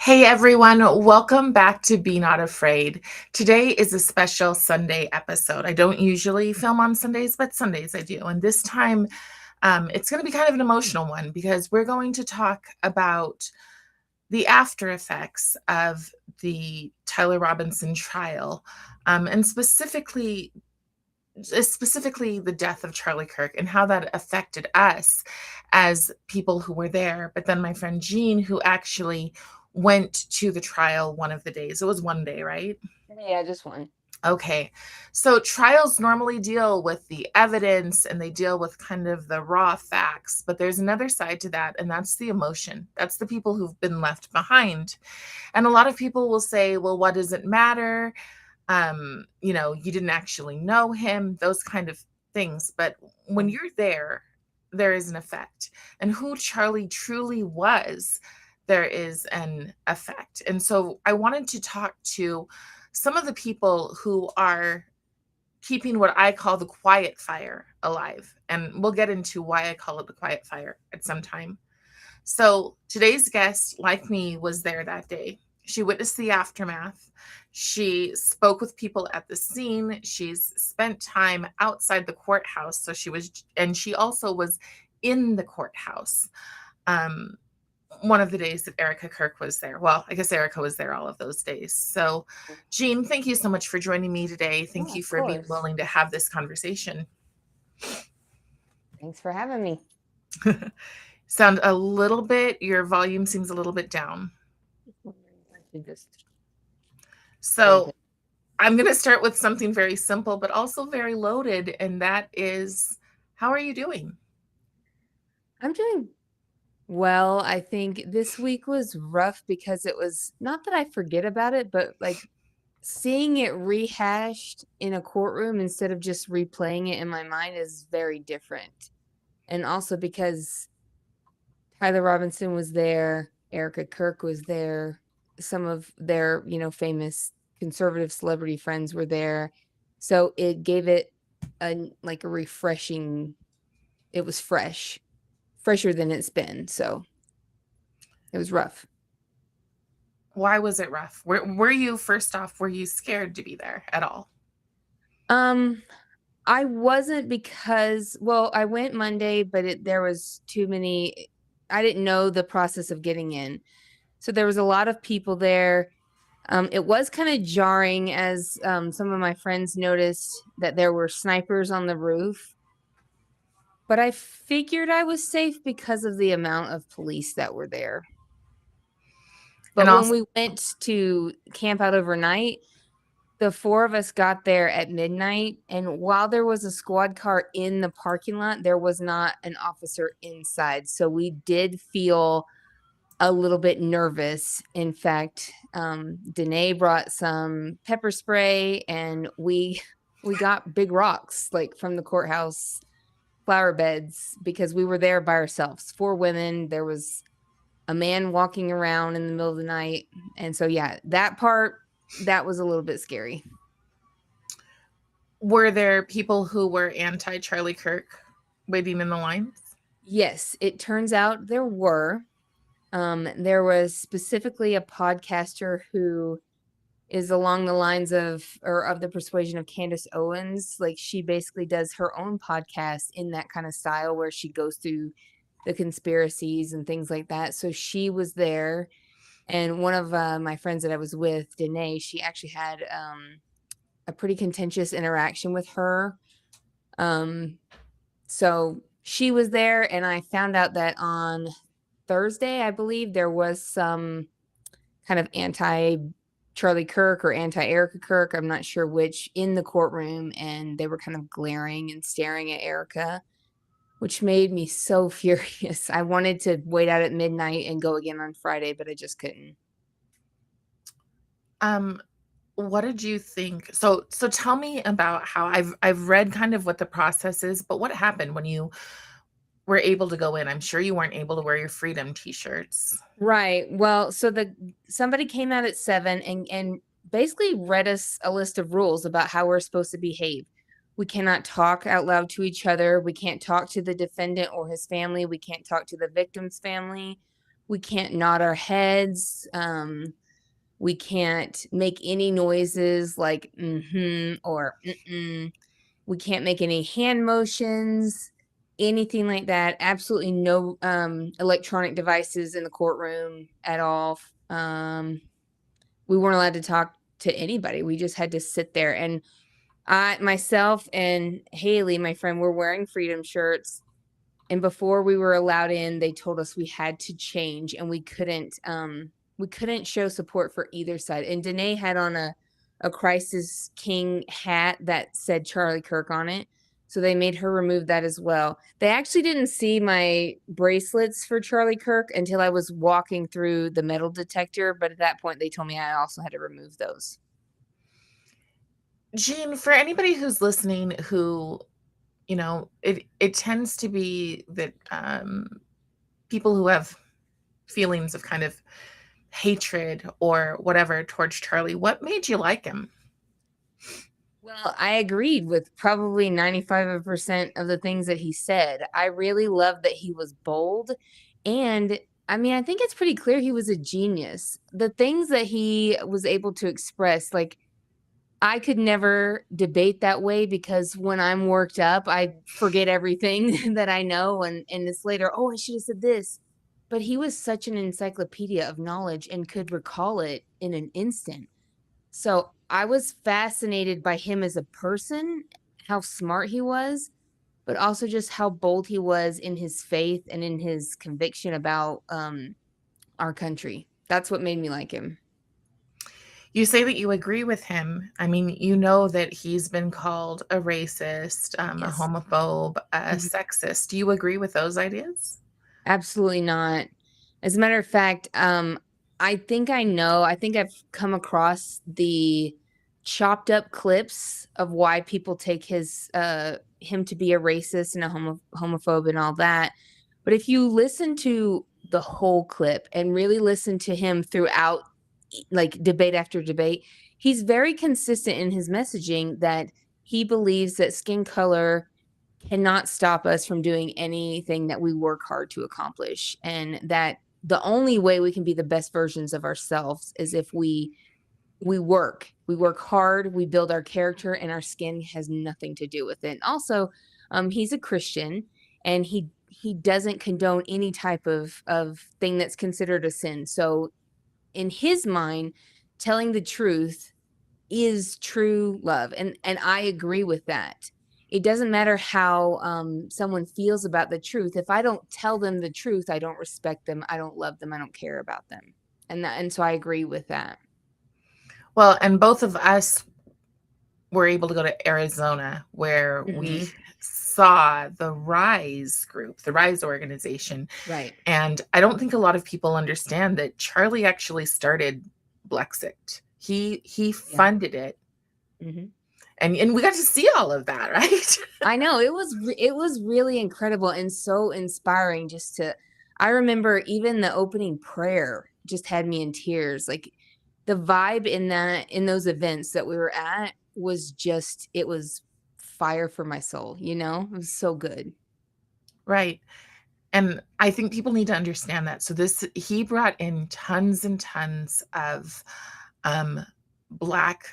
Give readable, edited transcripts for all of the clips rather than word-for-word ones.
Hey everyone, welcome back to Be Not Afraid. Today is a special Sunday episode. I don't usually film on Sundays, but Sundays I do. And this time it's going to be kind of an emotional one because we're going to talk about the after effects of the Tyler Robinson trial, and specifically the death of Charlie Kirk and how that affected us as people who were there. But then my friend Jean, who actually went to the trial one of the days, it was one day, right? Yeah, just one. Okay. So trials normally deal with the evidence and they deal with kind of the raw facts, but there's another side to that, and that's the emotion. That's the people who've been left behind. And a lot of people will say, well, what does it matter? You didn't actually know him, those kind of things. But when you're there is an effect. And who Charlie truly was, there is an effect. And so I wanted to talk to some of the people who are keeping what I call the quiet fire alive. And we'll get into why I call it the quiet fire at some time. So today's guest, like me, was there that day. She witnessed the aftermath. She spoke with people at the scene. She's spent time outside the courthouse. And she also was in the courthouse. Um, one of the days that Erica Kirk was there. Well, I guess Erica was there all of those days. So, Jean, thank you so much for joining me today. Thank Yeah, you of for being course. willing to have this conversation. Thanks for having me. Sound a little bit, your volume seems a little bit down. Wondering if I should just raise So, it. I'm going to start with something very simple, but also very loaded. And that is, how are you doing? I'm doing well. I think this week was rough because it was not that I forget about it, but like seeing it rehashed in a courtroom instead of just replaying it in my mind is very different. And also because Tyler Robinson was there, Erica Kirk was there, some of their, famous conservative celebrity friends were there. So it gave it a refreshing, it was fresher than it's been. So it was rough. Why was it rough? Were you, first off, were you scared to be there at all? Um, I wasn't because, well, I went Monday, but there was too many. I didn't know the process of getting in. So there was a lot of people there. It was kind of jarring as some of my friends noticed that there were snipers on the roof, but I figured I was safe because of the amount of police that were there. And But when also, we went to camp out overnight, the four of us got there at midnight. And while there was a squad car in the parking lot, there was not an officer inside. So we did feel a little bit nervous. In fact, Danae brought some pepper spray, and we got big rocks like from the courthouse flower beds because we were there by ourselves. Four women. There was a man walking around in the middle of the night, and so yeah, that was a little bit scary. were there people who were anti Charlie Kirk waiting in the lines? Yes, it turns out there were. There was specifically a podcaster who is along the lines of the persuasion of Candace Owens. Like she basically does her own podcast in that kind of style where she goes through the conspiracies and things like that. So she was there, and one of my friends that I was with, Danae, she actually had a pretty contentious interaction with her. Um, so she was there, and I found out that on Thursday, I believe, there was some kind of anti Charlie Kirk or anti Erica Kirk, I'm not sure which, in the courtroom, and they were kind of glaring and staring at Erica, which made me so furious. I wanted to wait out at midnight and go again on Friday, but I just couldn't. Um, what did you think? So tell me about how I've read kind of what the process is, but what happened when you were able to go in? I'm sure you weren't able to wear your freedom t-shirts. Right. Well, so the somebody came out at 7 and basically read us a list of rules about how we're supposed to behave. We cannot talk out loud to each other. We can't talk to the defendant or his family. We can't talk to the victim's family. We can't nod our heads. We can't make any noises like mm-hmm or mm-mm. We can't make any hand motions, anything like that. Absolutely no electronic devices in the courtroom at all. We weren't allowed to talk to anybody. We just had to sit there. And I, myself, and Haley, my friend, were wearing freedom shirts. And before we were allowed in, they told us we had to change, and we couldn't show support for either side. And Danae had on a Crisis King hat that said Charlie Kirk on it. So they made her remove that as well. They actually didn't see my bracelets for Charlie Kirk until I was walking through the metal detector, but at that point they told me I also had to remove those. Jean, for anybody who's listening who, it tends to be that people who have feelings of kind of hatred or whatever towards Charlie, what made you like him? Well, I agreed with probably 95% of the things that he said. I really loved that he was bold. And I mean, I think it's pretty clear he was a genius. The things that he was able to express, like, I could never debate that way because when I'm worked up, I forget everything that I know. And it's later, oh, I should have said this. But he was such an encyclopedia of knowledge and could recall it in an instant. So I was fascinated by him as a person, how smart he was, but also just how bold he was in his faith and in his conviction about our country. That's what made me like him. You say that you agree with him. I mean, you know that he's been called a racist, a Yes. homophobe, a Mhm. sexist. Do you agree with those ideas? Absolutely not. As a matter of fact, I think I know, I think I've come across the chopped up clips of why people take him to be a racist and a homophobe and all that. But if you listen to the whole clip and really listen to him throughout, like debate after debate, he's very consistent in his messaging that he believes that skin color cannot stop us from doing anything that we work hard to accomplish, and that the only way we can be the best versions of ourselves is if we work hard, we build our character, and our skin has nothing to do with it. Also, he's a Christian, and he doesn't condone any type of thing that's considered a sin. So in his mind, telling the truth is true love, and I agree with that. It doesn't matter how someone feels about the truth. If I don't tell them the truth, I don't respect them, I don't love them, I don't care about them. And so I agree with that. Well, and both of us were able to go to Arizona where we Hmm. saw the Rise group, the Rise organization. Right. And I don't think a lot of people understand that Charlie actually started Blexit. He Yeah. funded it. Hmm. And we got to see all of that, right? I know it was really incredible and so inspiring just to. I remember even the opening prayer just had me in tears. Like the vibe in those events that we were at was just, it was fire for my soul, you know? It was so good. Right. And I think people need to understand that. So this he brought in tons and tons of um black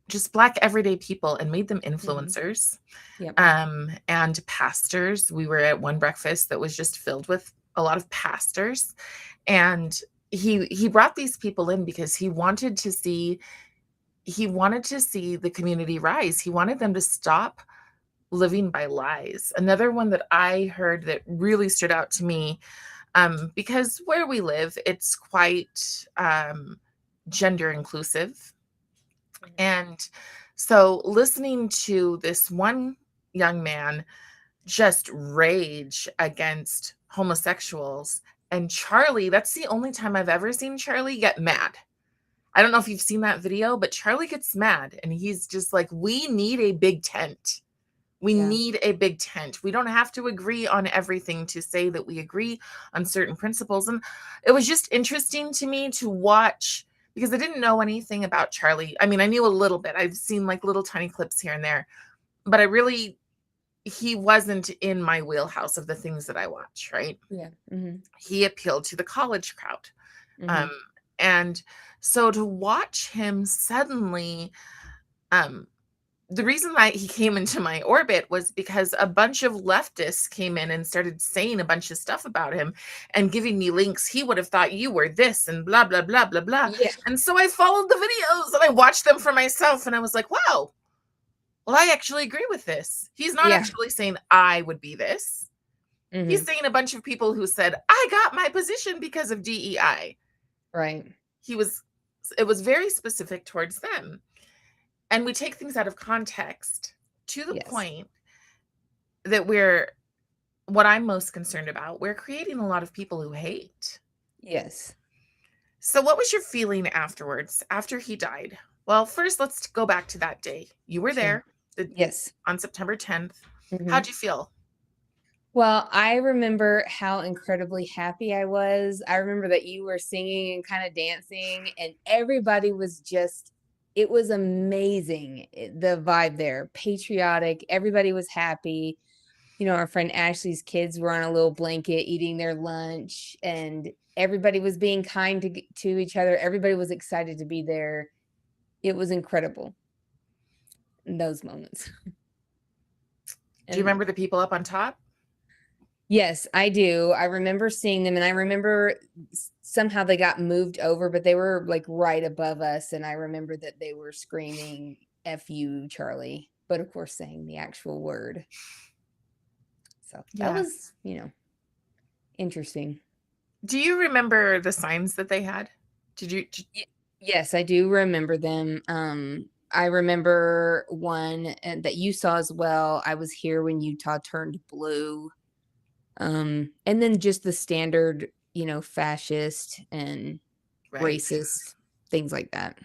just black everyday people and made them Hmm. influencers Yep. and pastors. We were at one breakfast that was just filled with a lot of pastors, and he brought these people in because he wanted to see the community rise. He wanted them to stop living by lies. Another one that I heard that really stood out to me, because where we live, it's quite gender inclusive. And so listening to this one young man just rage against homosexuals, and Charlie, that's the only time I've ever seen Charlie get mad. I don't know if you've seen that video, but Charlie gets mad and he's just like, we need a big tent. We Yeah. need a big tent. We don't have to agree on everything to say that we agree on certain principles. And it was just interesting to me to watch because I didn't know anything about Charlie. I mean, I knew a little bit. I've seen like little tiny clips here and there, but I really he wasn't in my wheelhouse of the things that I watch, right? Yeah. Mm-hmm. He appealed to the college crowd. Mm-hmm. Um, and so to watch him suddenly, um, the reason why he came into my orbit was because a bunch of leftists came in and started saying a bunch of stuff about him and giving me links. He would have thought you were this and blah, blah, blah, blah, blah. Yeah. And so I followed the videos and I watched them for myself. And I was like, wow, well, I actually agree with this. He's not Yeah. actually saying I would be this. He's Mm-hmm. saying a bunch of people who said, I got my position because of DEI. Right. He was, it was very specific towards them. And we take things out of context to the Yes. point that what I'm most concerned about, we're creating a lot of people who hate. Yes. So, what was your feeling afterwards, after he died? Well, first, let's go back to that day. You were Sure. there Yes. on September 10th. Mm-hmm. How'd you feel? Well, I remember how incredibly happy I was. I remember that you were singing and kind of dancing, and everybody was just, it was amazing. The vibe there, patriotic, everybody was happy. Our friend Ashley's kids were on a little blanket eating their lunch, and everybody was being kind to each other. Everybody was excited to be there. It was incredible in those moments. Do you And remember the people up on top? yes, I do. I remember seeing them, and I remember somehow they got moved over, but they were like right above us. And I remember that they were screaming, F you, Charlie, but of course, saying the actual word. So that Yeah. was, interesting. Do you remember the signs that they had? Did you? Yes, I do remember them. I remember one that you saw as well. I was here when Utah turned blue. And then just the standard, fascist and Right. racist things like that.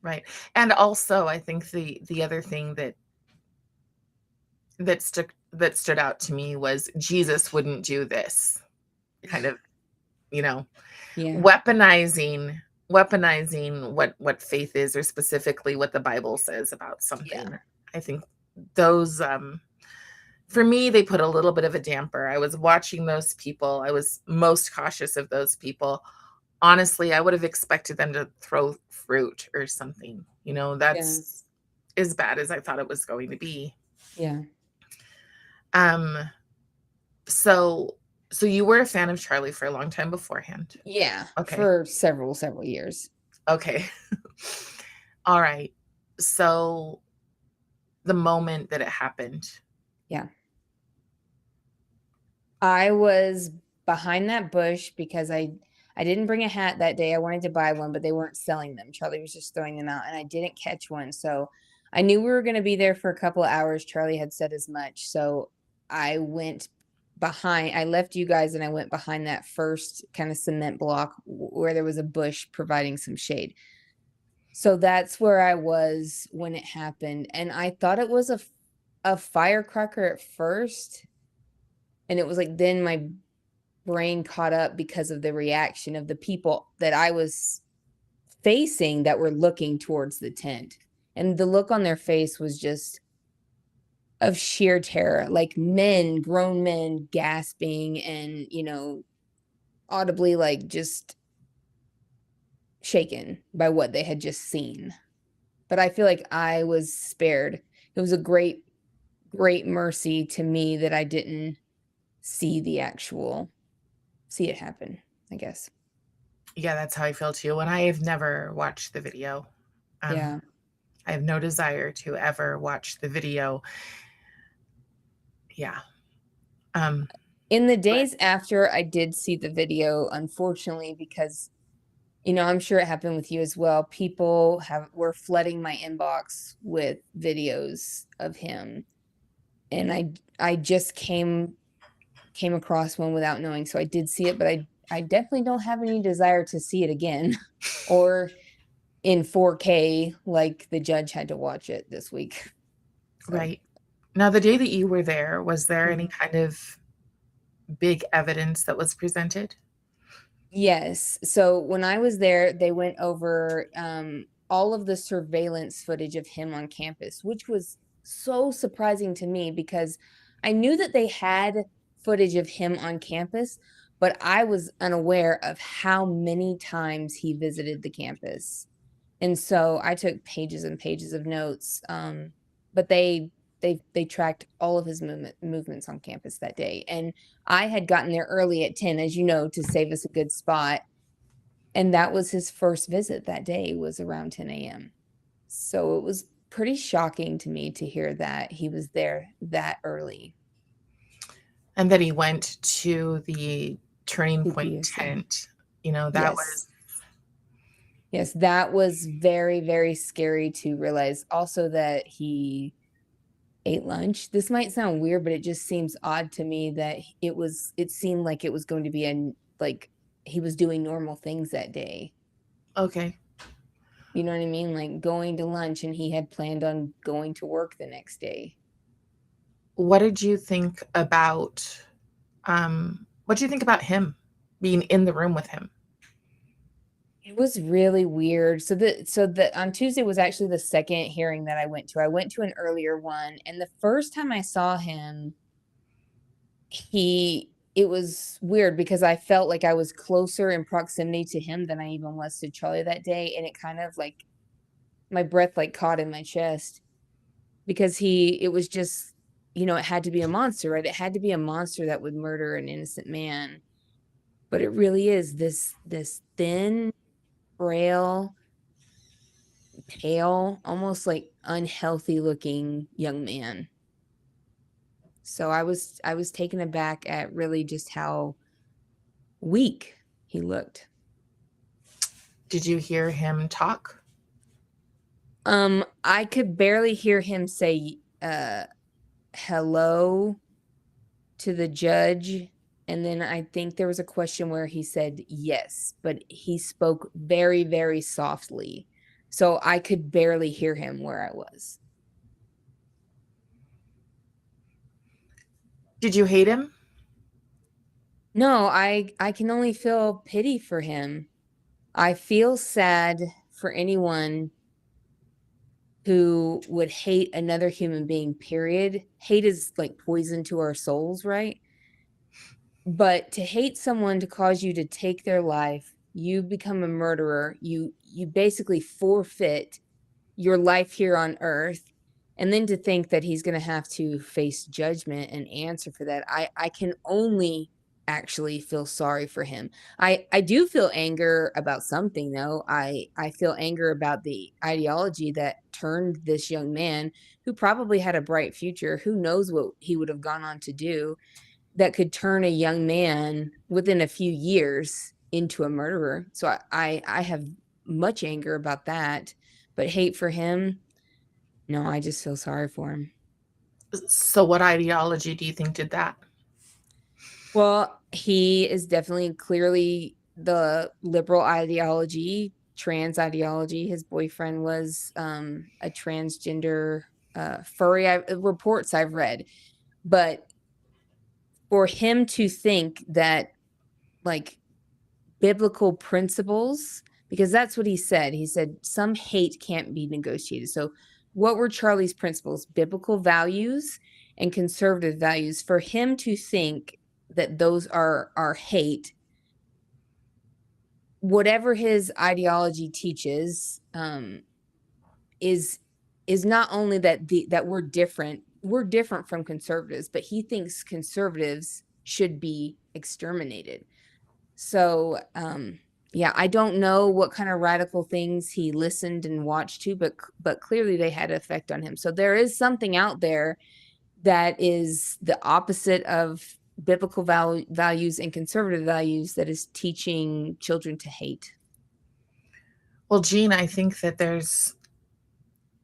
Right. And also, I think the other thing that stood out to me was Jesus wouldn't do this. Kind of, you know, Yeah. weaponizing what faith is, or specifically what the Bible says about Yeah. something. I think those for me, they put a little bit of a damper. I was watching those people. I was most cautious of those people. Honestly, I would have expected them to throw fruit or something. Yeah. That's as bad as I thought it was going to be. Yeah. Um, so so you were a fan of Charlie for a long time beforehand. Yeah. Okay. For several years. Okay. All right. So the moment that it happened. Yeah. I was behind that bush because I didn't bring a hat that day. I wanted to buy one, but they weren't selling them. Charlie was just throwing them out, and I didn't catch one. So I knew we were going to be there for a couple of hours. Charlie had said as much. So I went behind, I left you guys and I went behind that first kind of cement block where there was a bush providing some shade. So that's where I was when it happened. And I thought it was a firecracker at first. And it was like, then my brain caught up because of the reaction of the people that I was facing that were looking towards the tent. And the look on their face was just of sheer terror, like men, grown men gasping and, audibly like just shaken by what they had just seen. But I feel like I was spared. It was a great, great mercy to me that I didn't see it happen, I guess. Yeah, that's how I feel too. And I have never watched the video. Um, Yeah. I have no desire to ever watch the video. Yeah. Um, In the but days after I did see the video, unfortunately, because I'm sure it happened with you as well. People were flooding my inbox with videos of him, and I just came across one without knowing, so I did see it, but I definitely don't have any desire to see it again, or in 4K like the judge had to watch it this week. So. right. Now, the day that you were there, was there any Mhm. kind of big evidence that was presented? Yes. So when I was there, they went over all of the surveillance footage of him on campus, which was so surprising to me because I knew that they had footage of him on campus, but I was unaware of how many times he visited the campus. And so I took pages and pages of notes. But they tracked all of his movements on campus that day. And I had gotten there early at 10, as you know, to save us a good spot. And that was his first visit that day, was around 10 a.m. So it was pretty shocking to me to hear that he was there that early. And then he went to the Turning Point PPUC. tent. You know, that Yes. was Yes, that was very, very scary to realize. Also, that he ate lunch. This might sound weird, but it just seems odd to me that it seemed like it was going to be like he was doing normal things that day. okay. You know what I mean? Like going to lunch, and he had planned on going to work the next day. What did you think about what do you think about him being in the room with him? It was really weird. So the on Tuesday was actually the second hearing that I went to. I went to an earlier one, and the first time I saw him, it was weird because I felt like I was closer in proximity to him than I even was to Charlie that day, and it kind of like my breath like caught in my chest because it was just, it had to be a monster, right? It had to be a monster that would murder an innocent man. But it really is this thin, frail, pale, almost like unhealthy looking young man. So I was taken aback at really just how weak he looked. Did you hear him talk? I could barely hear him say hello to the judge, and then I think there was a question where he said yes, but he spoke very, very softly. So I could barely hear him where I was. Did you hate him? No, I can only feel pity for him. I feel sad for anyone who would hate another human being, period. Hate is like poison to our souls, right? But to hate someone to cause you to take their life, you become a murderer. You basically forfeit your life here on earth, and then to think that he's going to have to face judgment and answer for that. I can only actually feel sorry for him. I do feel anger about something, though. I feel anger about the ideology that turned this young man, who probably had a bright future, who knows what he would have gone on to do, that could turn a young man within a few years into a murderer. So I have much anger about that, but hate for him, no, I just feel sorry for him. So what ideology do you think did that? Well, he is definitely clearly the liberal ideology, trans ideology. His boyfriend was a transgender furry, reports I've read. But for him to think that, like, biblical principles, because that's what he said. He said some hate can't be negotiated. So, what were Charlie's principles? Biblical values and conservative values. For him to think that those are hate, whatever his ideology teaches, is not only that we're different from conservatives, but he thinks conservatives should be exterminated. So, yeah, I don't know what kind of radical things he listened and watched to, but clearly they had an effect on him. So there is something out there that is the opposite of biblical values and conservative values, that is teaching children to hate. Well, Jean, I think that there's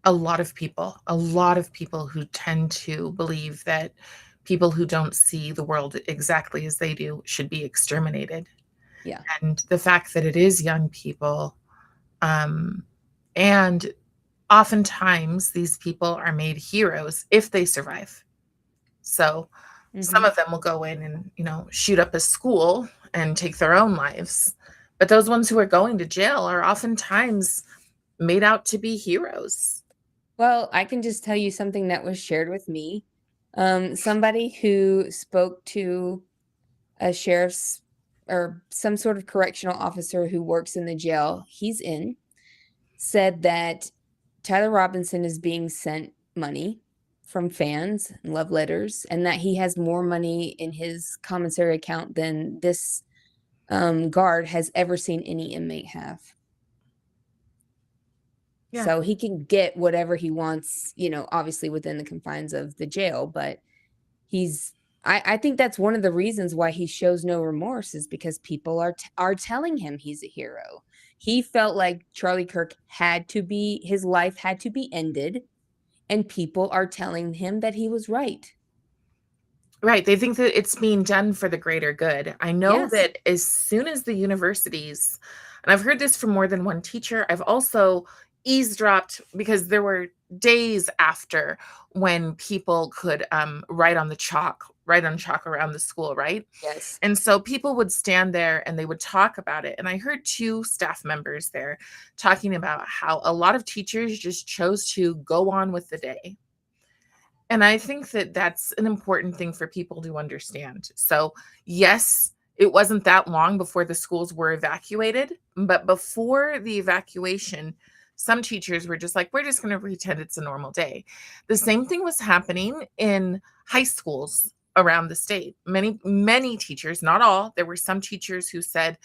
a lot of people who tend to believe that people who don't see the world exactly as they do should be exterminated. Yeah. And the fact that it is young people, um, and oftentimes these people are made heroes if they survive. So some Mm-hmm. of them will go in and, shoot up a school and take their own lives. But those ones who are going to jail are oftentimes made out to be heroes. Well, I can just tell you something that was shared with me. Somebody who spoke to a sheriff's or some sort of correctional officer who works in the jail he's in said that Tyler Robinson is being sent money from fans and love letters, and that he has more money in his commissary account than this guard has ever seen any inmate have. Yeah. So he can get whatever he wants, obviously within the confines of the jail, but he's I think that's one of the reasons why he shows no remorse is because people are telling him he's a hero. He felt like Charlie Kirk his life had to be ended, and people are telling him that he was right. Right. They think that it's being done for the greater good. I know Yes. that as soon as the universities, and I've heard this from more than one teacher, I've also eavesdropped because there were days after when people could write on chalk around the school, right? Yes. And so people would stand there and they would talk about it. And I heard two staff members there talking about how a lot of teachers just chose to go on with the day. And I think that that's an important thing for people to understand. So, yes, it wasn't that long before the schools were evacuated, but before the evacuation, some teachers were just like, we're just going to pretend it's a normal day. The same thing was happening in high schools around the state. Many teachers, not all, there were some teachers who said,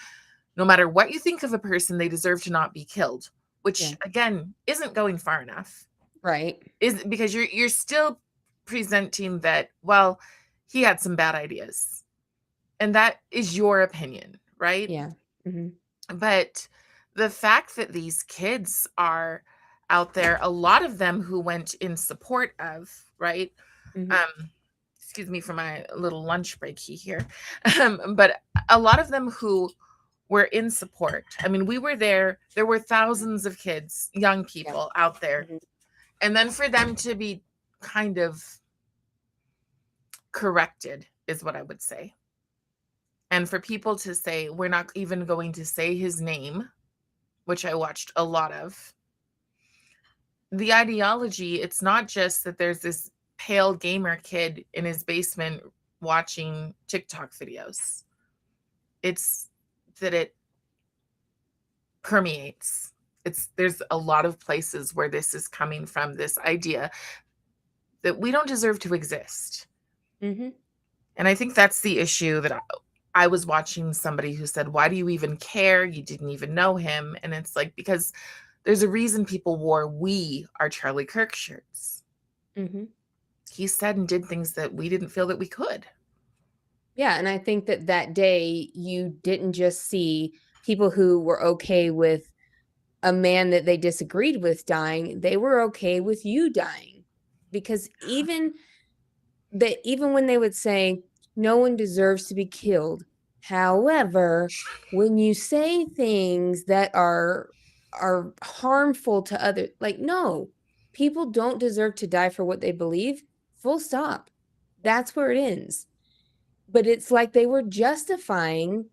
no matter what you think of a person, they deserve to not be killed, Yeah. which again isn't going far enough. Right. Is because you're still presenting that, well, he had some bad ideas. And that is your opinion, right? Yeah. Hmm. But the fact that these kids are out there, a lot of them who went in support of, right? Hmm. Um, excuse me for my little lunch breaky here. But a lot of them who were in support. I mean, we were there were thousands of kids, young Yeah. people out there. Hmm. And then for them to be kind of corrected is what I would say. And for people to say, we're not even going to say his name, which I watched a lot of, the ideology, it's not just that there's this pale gamer kid in his basement watching TikTok videos, it's that it permeates. There's a lot of places where this is coming from, this idea that we don't deserve to exist. Hmm. And I think that's the issue that I was watching somebody who said, why do you even care? You didn't even know him. And it's like, because there's a reason people wore "We Are Charlie Kirk" shirts. Hmm. He said and did things that we didn't feel that we could. Yeah, and I think that that day you didn't just see people who were okay with a man that they disagreed with dying, they were okay with you dying. Because even when they would say no one deserves to be killed, however, when you say things that are harmful to others, like no, people don't deserve to die for what they believe. Full stop. That's where it ends. But it's like they were justifying,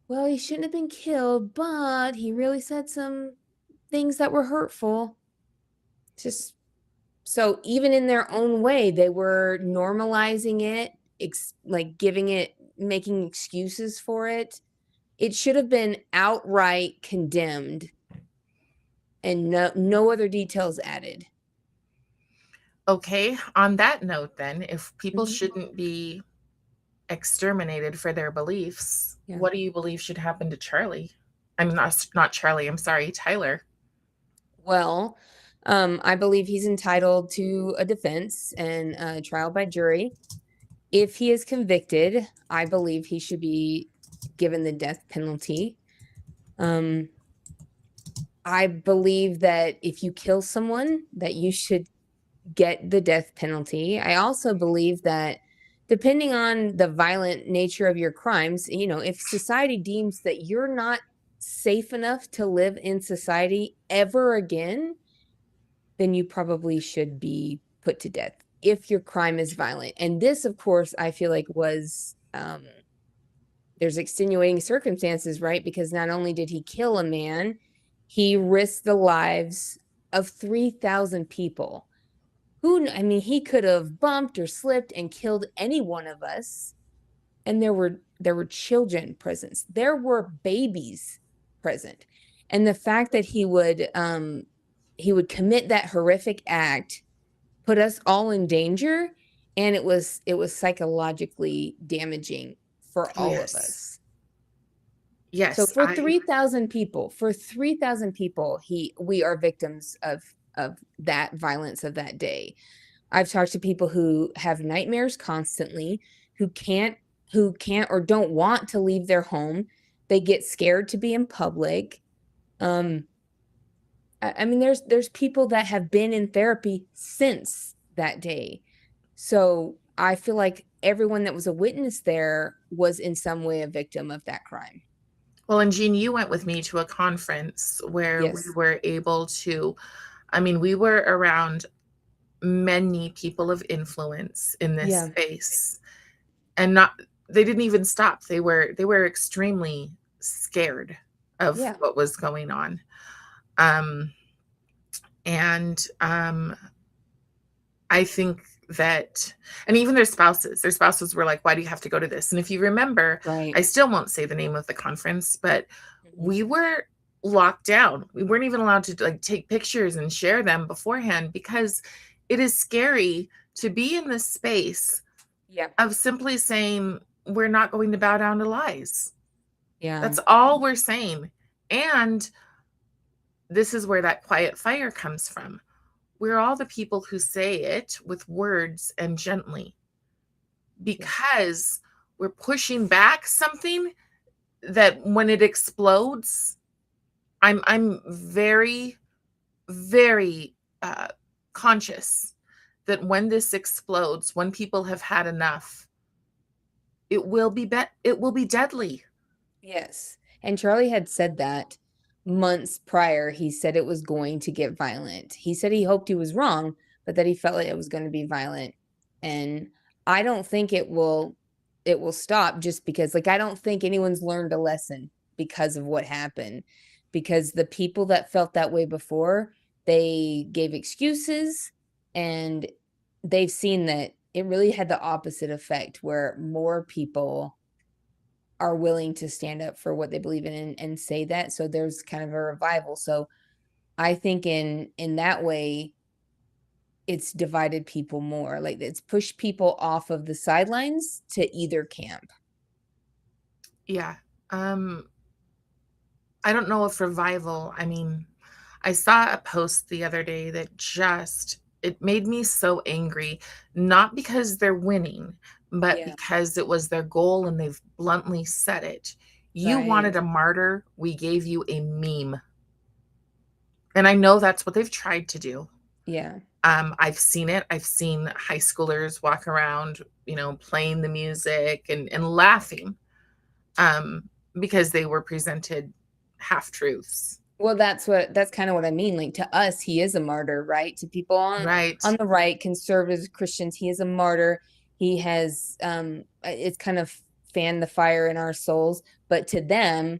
well, he shouldn't have been killed, but he really said some things that were hurtful. Just so even in their own way, they were normalizing it, like giving it, making excuses for it. It should have been outright condemned and no other details added. Okay, on that note, then, if people Hmm. shouldn't be exterminated for their beliefs, Yeah. what do you believe should happen to Charlie? I mean, not Charlie, I'm sorry, Tyler. Well, I believe he's entitled to a defense and a trial by jury. If he is convicted, I believe he should be given the death penalty. Um, I believe that if you kill someone, that you should get the death penalty. I also believe that depending on the violent nature of your crimes, if society deems that you're not safe enough to live in society ever again, then you probably should be put to death if your crime is violent. And this, of course, I feel like was there's extenuating circumstances, right? Because not only did he kill a man, he risked the lives of 3,000 people. I mean, he could have bumped or slipped and killed any one of us. And there were children present. There were babies present. And the fact that he would commit that horrific act, put us all in danger, and it was psychologically damaging for all of Yes. us. So Yes, for 3,000 people, we are victims of that violence of that day. I've talked to people who have nightmares constantly, who can't or don't want to leave their home. They get scared to be in public. I mean, there's people that have been in therapy since that day. So I feel like everyone that was a witness there was in some way a victim of that crime. well, and Jean, you went with me to a conference where we Yes. were able to, I mean, we were around many people of influence in this Yeah. space, and not they didn't even stop. They were extremely scared of Yeah. what was going on. Um and I think that, and even their spouses were like, why do you have to go to this? And if you remember, Right. I still won't say the name of the conference, but Mhm. we were locked down. We weren't even allowed to like take pictures and share them beforehand because it is scary to be in this space Yeah. of simply saying, we're not going to bow down to lies. Yeah. That's all we're saying. And this is where that quiet fire comes from. We're all the people who say it with words and gently Yeah. because we're pushing back something that when it explodes, I'm very, very conscious that when this explodes, when people have had enough, it will be deadly. Yes. And Charlie had said that months prior. He said it was going to get violent. He said he hoped he was wrong, but that he felt like it was going to be violent. And I don't think it will stop just because, like, I don't think anyone's learned a lesson because of what happened. Because the people that felt that way before, they gave excuses, and they've seen that it really had the opposite effect where more people are willing to stand up for what they believe in, and say that. So there's kind of a revival. So I think in that way, it's divided people more. Like, it's pushed people off of the sidelines to either camp. Yeah. Um, I don't know if revival, I mean, I saw a post the other day that just it made me so angry, not because they're winning, but Yeah. because it was their goal and they've bluntly said it. You Right. wanted a martyr, we gave you a meme. And I know that's what they've tried to do. Yeah. I've seen it. I've seen high schoolers walk around, playing the music and laughing, um, because they were presented half truths. Well, that's kind of what I mean. Like, to us, he is a martyr, right? To people Right. on the right, conservatives, Christians, he is a martyr. He has it's kind of fanned the fire in our souls, but to them,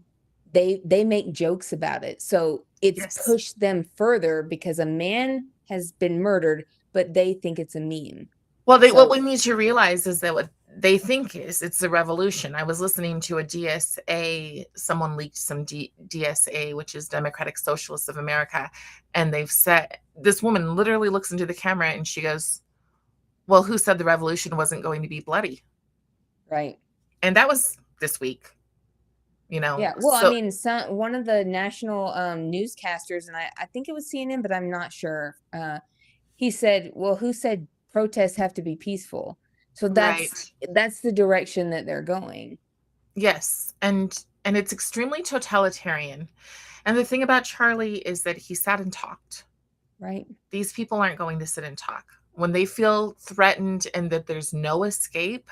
they make jokes about it. So it's Yes. pushed them further because a man has been murdered, but they think it's a meme. Well, what So, we need to realize is that what they think is it's a revolution. I was listening to a DSA, someone leaked some DSA, which is Democratic Socialists of America, and they've said this woman literally looks into the camera and she goes, "Well, who said the revolution wasn't going to be bloody?" right. And that was this week, you know. Yeah, well, I So mean, one of the national newscasters, and I think it was CNN, but I'm not sure. He said, "Well, who said protests have to be peaceful?" So right. that's the direction that they're going, Yes. And it's extremely totalitarian. And the thing about Charlie is that he sat and talked. right? These people aren't going to sit and talk. When they feel threatened and that there's no escape,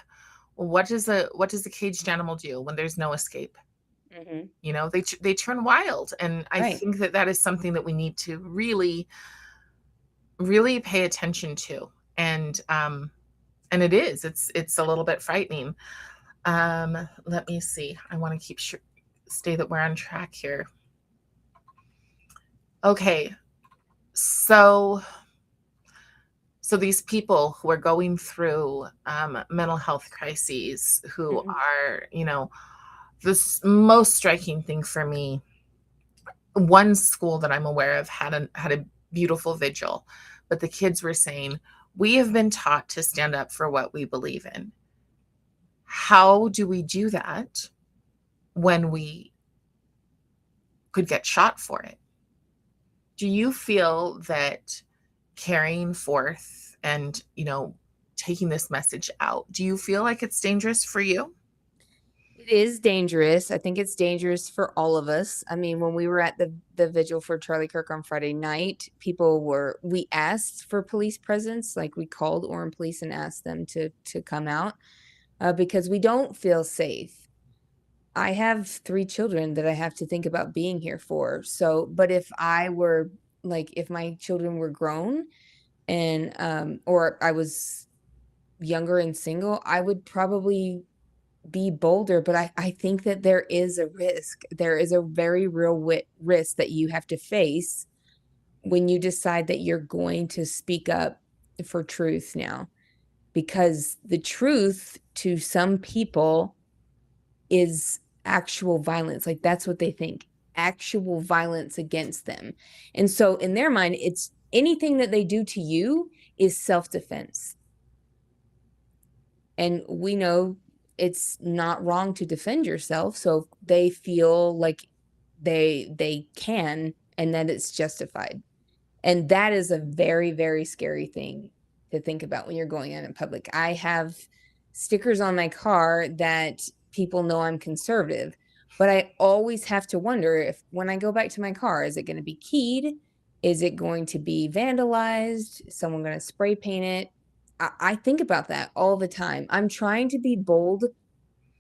what does a caged animal do when there's no escape? Hmm. They turn wild, and I Right. think that is something that we need to really, really pay attention to. And it's a little bit frightening. Let me see. I want to stay that we're on track here. Okay, So, so these people who are going through mental health crises, who Mhm. are, this most striking thing for me, one school that I'm aware of had a beautiful vigil, but the kids were saying, "We have been taught to stand up for what we believe in. How do we do that when we could get shot for it?" Do you feel that carrying forth and, taking this message out, do you feel like it's dangerous for you? It is dangerous. I think it's dangerous for all of us. I mean, when we were at the vigil for Charlie Kirk on Friday night, we asked for police presence, like we called Orem Police and asked them to come out because we don't feel safe. I have 3 children that I have to think about being here for. So, but if I were like if my children were grown and or I was younger and single, I would probably be bolder, but I think that there is a risk. There is a very real risk that you have to face when you decide that you're going to speak up for truth now. Because the truth to some people is actual violence. Like that's what they think, actual violence against them. And so in their mind, it's anything that they do to you is self defense. And we know it's not wrong to defend yourself, so they feel like they can and that it's justified. And that is a very, very scary thing to think about when you're going out in public. I have stickers on my car that people know I'm conservative, but I always have to wonder if when I go back to my car, is it going to be keyed? Is it going to be vandalized? Is someone going to spray paint it? I think about that all the time. I'm trying to be bold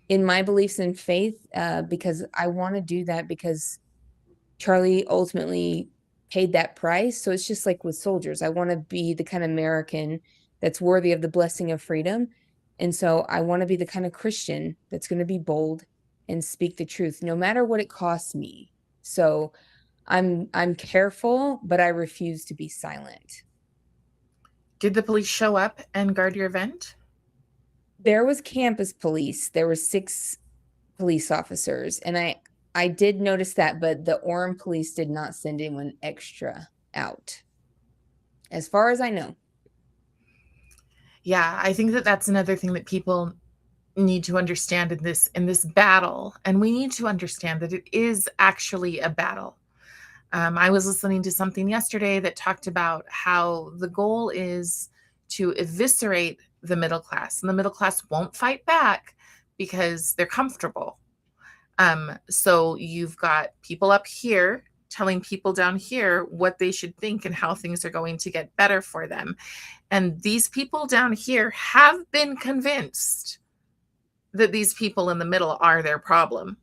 in my beliefs and faith because I want to do that because Charlie ultimately paid that price. So it's just like with soldiers. I want to be the kind of American that's worthy of the blessing of freedom. And so I want to be the kind of Christian that's going to be bold and speak the truth no matter what it costs me. So I'm careful, but I refuse to be silent. Did the police show up and guard your event? There was campus police. There were 6 police officers, and I did notice that, but the Orem police did not send anyone extra out, as far as I know. Yeah, I think that that's another thing that people need to understand in this battle, and we need to understand that it is actually a battle. I was listening to something yesterday that talked about how the goal is to eviscerate the middle class, and the middle class won't fight back because they're comfortable. So you've got people up here telling people down here what they should think and how things are going to get better for them. And these people down here have been convinced that these people in the middle are their problem,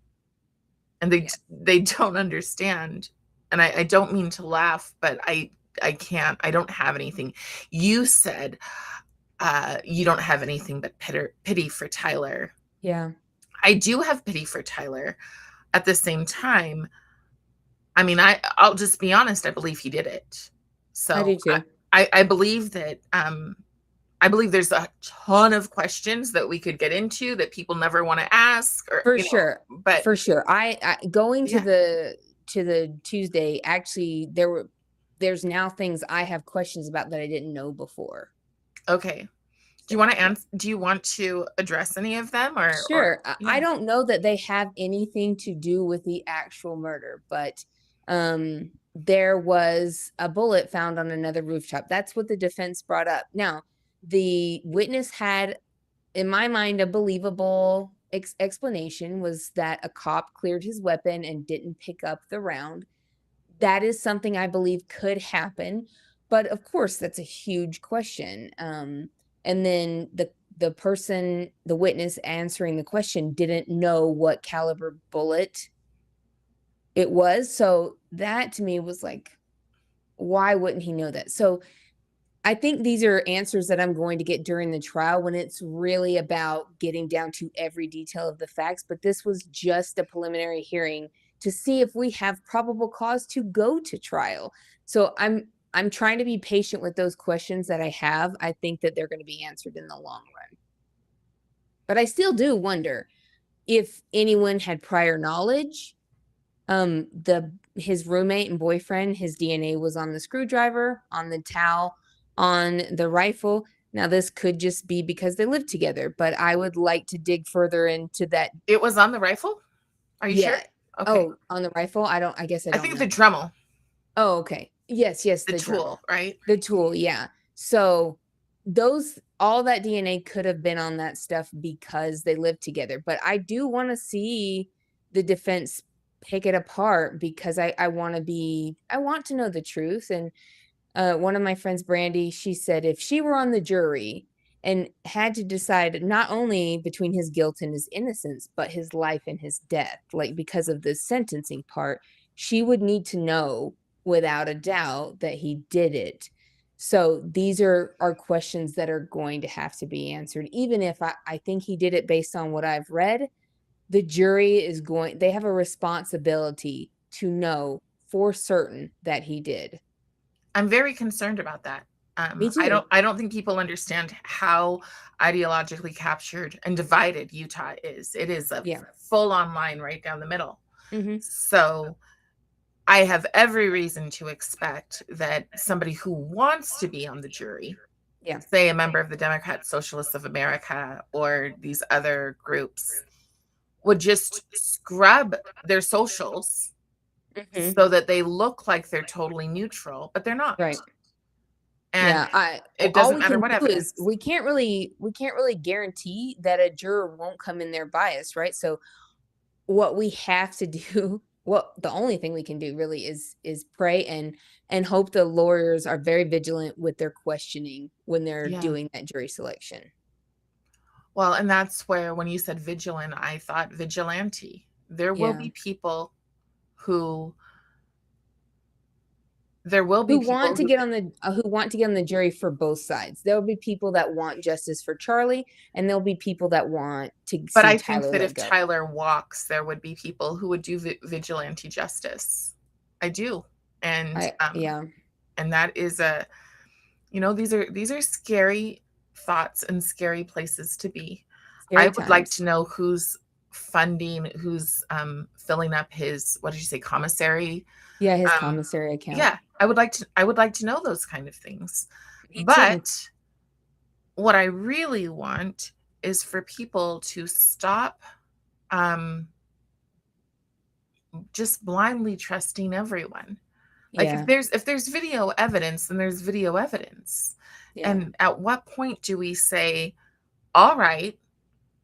and they Yeah. they don't understand. And I don't mean to laugh, but I can't. I don't have anything. You said you don't have anything but pity for Tyler. Yeah, I do have pity for Tyler. At the same time, I mean, I'll just be honest. I believe he did it. I So do too. I believe that I believe there's a ton of questions that we could get into that people never want to ask, or For sure. but For sure. I going yeah. to the Tuesday, actually there's now things I have questions about that I didn't know before. Okay. Do you So, want to yeah. answer? Do you want to address any of them, or Sure. I yeah? don't know that they have anything to do with the actual murder, but there was a bullet found on another rooftop. That's what the defense brought up. Now, the witness had, in my mind, a believable explanation was that a cop cleared his weapon and didn't pick up the round. That is something I believe could happen, but of course, that's a huge question. And then the witness answering the question didn't know what caliber bullet it was. So that to me was like, why wouldn't he know that? So I think these are answers that I'm going to get during the trial when it's really about getting down to every detail of the facts. But this was just a preliminary hearing to see if we have probable cause to go to trial. So I'm trying to be patient with those questions that I have. I think that they're going to be answered in the long run. But I still do wonder if anyone had prior knowledge. The his roommate and boyfriend, his DNA was on the screwdriver, on the towel, on the rifle. Now this could just be because they lived together, but I would like to dig further into that. It was on the rifle? Are you sure? Yeah. Okay. Oh, on the rifle? I guess I I don't think the know. Dremel, Oh, okay. Yes, the the tool, Dremel. right? The tool, yeah. So those all that DNA could have been on that stuff because they lived together. But I do want to see the defense pick it apart because I want to know the truth. And one of my friends, Brandy, she said if she were on the jury and had to decide not only between his guilt and his innocence, but his life and his death, like because of the sentencing part, she would need to know without a doubt that he did it. So these are questions that are going to have to be answered. Even if I think he did it based on what I've read, the jury they have a responsibility to know for certain that he did. I'm very concerned about that. Me too. I don't think people understand how ideologically captured and divided Utah is. It is a Yeah. full on line right down the middle. Mm-hmm. So I have every reason to expect that somebody who wants to be on the jury, Yeah. say a member of the Democrat Socialists of America or these other groups, would just scrub their socials Mm-hmm. so that they look like they're totally neutral, but they're not. Right. And Yeah. it All doesn't we matter can what do is evidence. we can't really guarantee that a juror won't come in there biased, right? So what we have to do, what the only thing we can do really is pray and hope the lawyers are very vigilant with their questioning when they're Yeah. doing that jury selection. Well, and that's where when you said vigilant, I thought vigilante. There will Yeah. be people who there will be people who Who want to get on the jury for both sides. There'll be people that want justice for Charlie, and there'll be people that want to but see I think Tyler that let if go. Tyler walks, there would be people who would do vigilante justice. I do. And Yeah, and that is a these are scary thoughts and scary places to be. I scary would like times. to know who's funding, who's filling up his, what did you say, commissary? Yeah, his Um, commissary account. yeah, I would like to know those kind of things. Me too. But what I really want is for people to stop um, just blindly trusting everyone. Like Yeah, if there's video evidence, then there's video evidence. yeah. And at what point do we say, all right,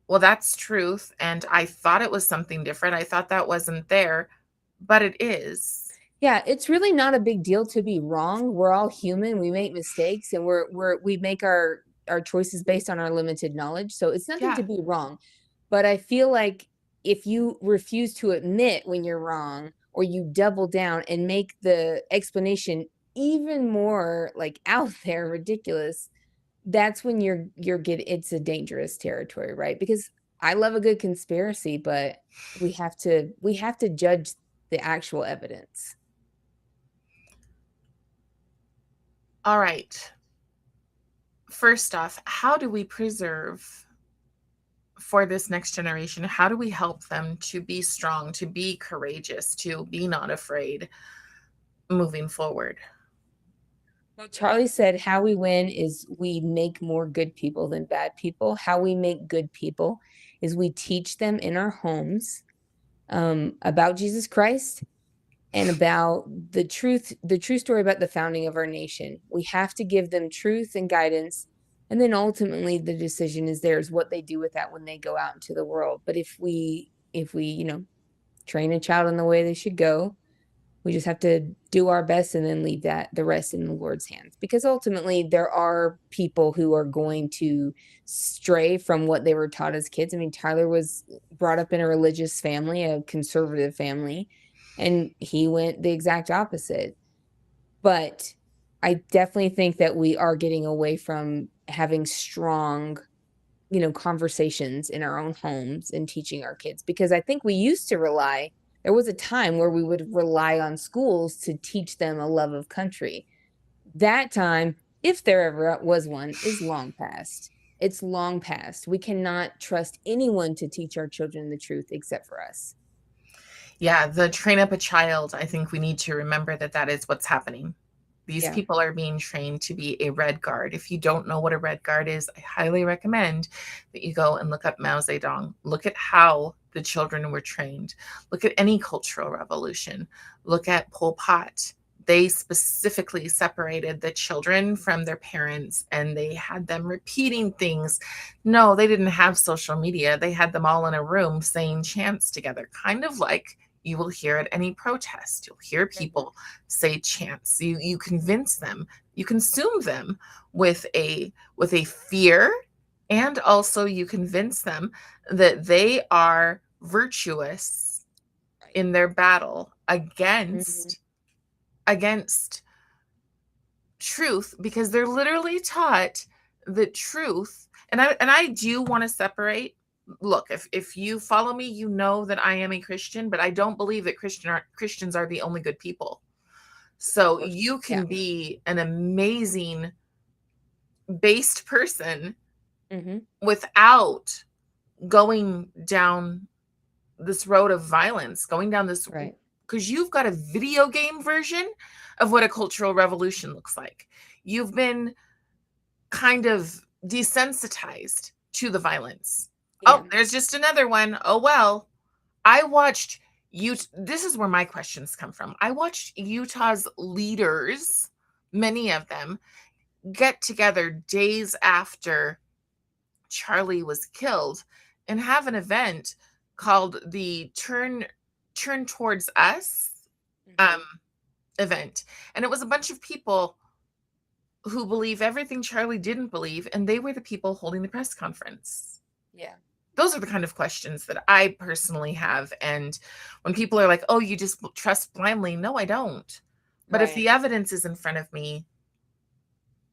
well, that's truth. And I thought it was something different. I thought that wasn't there, but it is. Yeah, it's really not a big deal to be wrong. We're all human. We make mistakes and we make our choices based on our limited knowledge. So it's nothing to Yeah. be wrong. But I feel like if you refuse to admit when you're wrong or you double down and make the explanation even more like out there ridiculous, that's when it's a dangerous territory, right? Because I love a good conspiracy, but we have to judge the actual evidence. All right. First off, how do we preserve for this next generation? How do we help them to be strong, to be courageous, to be not afraid moving forward? Well, Charlie said, how we win is we make more good people than bad people. How we make good people is we teach them in our homes about Jesus Christ and about the true story about the founding of our nation. We have to give them truth and guidance. And then ultimately the decision is theirs, what they do with that when they go out into the world. But if we train a child in the way they should go, we just have to do our best and then leave the rest in the Lord's hands, because ultimately there are people who are going to stray from what they were taught as kids. I mean, Tyler was brought up in a religious family, a conservative family, and he went the exact opposite. But I definitely think that we are getting away from having strong conversations in our own homes and teaching our kids, because I think we used to there was a time where we would rely on schools to teach them a love of country. That time, if there ever was one, is long past. It's long past. We cannot trust anyone to teach our children the truth except for us. Yeah, the train up a child, I think we need to remember that that is what's happening. These Yeah. people are being trained to be a red guard. If you don't know what a red guard is, I highly recommend that you go and look up Mao Zedong. Look at how the children were trained. Look at any cultural revolution. Look at Pol Pot. They specifically separated the children from their parents and they had them repeating things. No, they didn't have social media. They had them all in a room saying chants together, kind of like you will hear at any protest. You'll hear Mhm. people say chants. You convince them, you consume them with a fear, and also you convince them that they are virtuous Right. in their battle Mhm. against truth, because they're literally taught the truth. And I do want to separate. Look, if you follow me, you know that I am a Christian, but I don't believe that Christians are the only good people. Of So course. you Yeah. can be an amazing based person Mhm. without going down this road of violence, going down this, Right. because you've got a video game version of what a cultural revolution looks like. You've been kind of desensitized to the violence. Yeah. Oh, there's just another one. Oh, well, I watched you. This is where my questions come from. I watched Utah's leaders, many of them, get together days after Charlie was killed and have an event called the Turn Towards Us um, Mhm. event. And it was a bunch of people who believe everything Charlie didn't believe, and they were the people holding the press conference. Yeah. Those are the kind of questions that I personally have. And when people are like, oh, you just trust blindly, no, I don't. But if Right. the evidence is in front of me,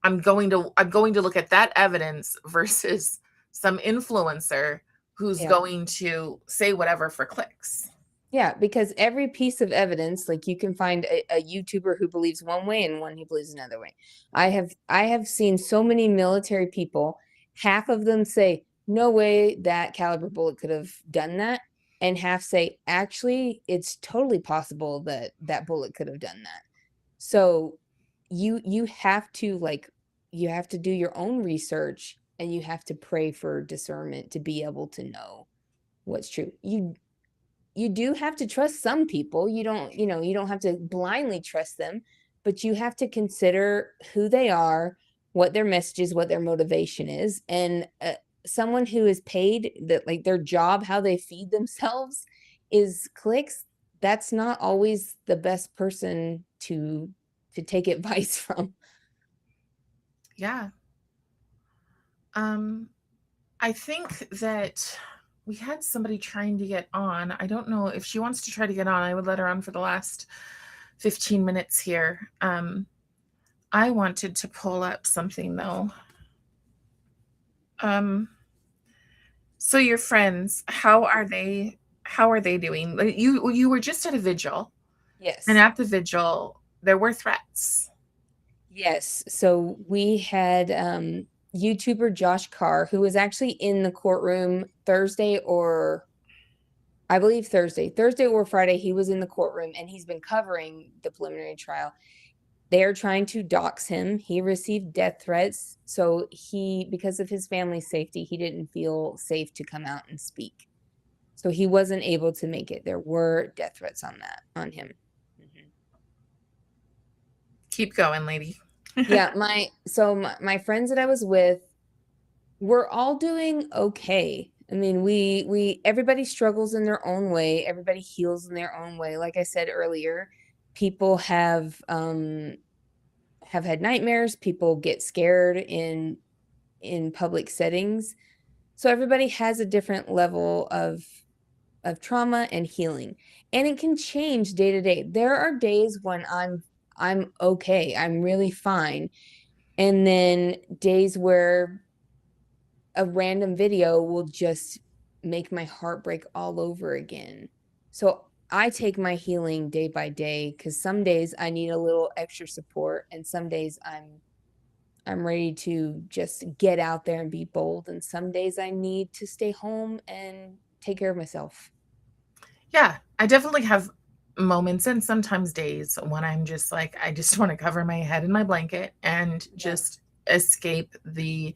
I'm going to look at that evidence versus some influencer who's Yeah. going to say whatever for clicks. Yeah, because every piece of evidence, like you can find a YouTuber who believes one way and one who believes another way. I have seen so many military people, half of them say, no way that caliber bullet could have done that, and half say, actually, it's totally possible that that bullet could have done that. So you have to like you have to do your own research and you have to pray for discernment to be able to know what's true. You do have to trust some people. You don't have to blindly trust them, but you have to consider who they are, what their message is, what their motivation is. And someone who is paid that like their job, how they feed themselves is clicks. That's not always the best person to take advice from. Yeah. Um, I think that we had somebody trying to get on. I don't know if she wants to try to get on. I would let her on for the last 15 minutes here. I wanted to pull up something though. Um, so your friends, how are they doing? Like, you were just at a vigil, and Yes. at the vigil there were threats. Yes. So we had YouTuber Josh Carr, who was actually in the courtroom Thursday or I believe Thursday or Friday. He was in the courtroom and he's been covering the preliminary trial. They're trying to dox him. He received death threats. So because of his family's safety, he didn't feel safe to come out and speak. So he wasn't able to make it. There were death threats on him. Mhm. Keep going, lady. Yeah, my friends that I was with, we're all doing okay. I mean, we everybody struggles in their own way. Everybody heals in their own way. Like I said earlier, people have had nightmares. People get scared in public settings. So everybody has a different level of trauma and healing. And it can change day to day. There are days when I'm okay. I'm really fine. And then days where a random video will just make my heart break all over again. So I take my healing day by day, because some days I need a little extra support, and some days I'm ready to just get out there and be bold, and some days I need to stay home and take care of myself. Yeah, I definitely have moments and sometimes days when I'm just like, I just want to cover my head in my blanket and Yeah. just escape the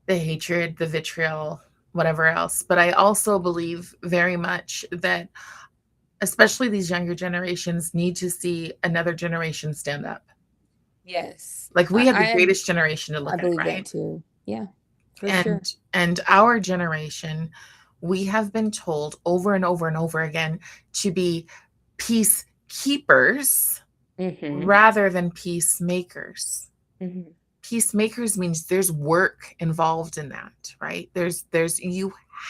hatred, the vitriol, whatever else. But I also believe very much that especially these younger generations need to see another generation stand up. Yes. Like we I had the I, greatest generation to I look at, believe that right? too. Yeah, for And sure. and our generation, we have been told over and over and over again to be peacekeepers Mm-hmm. rather than peacemakers. Mm-hmm. Peacemakers means there's work involved in that, right? There's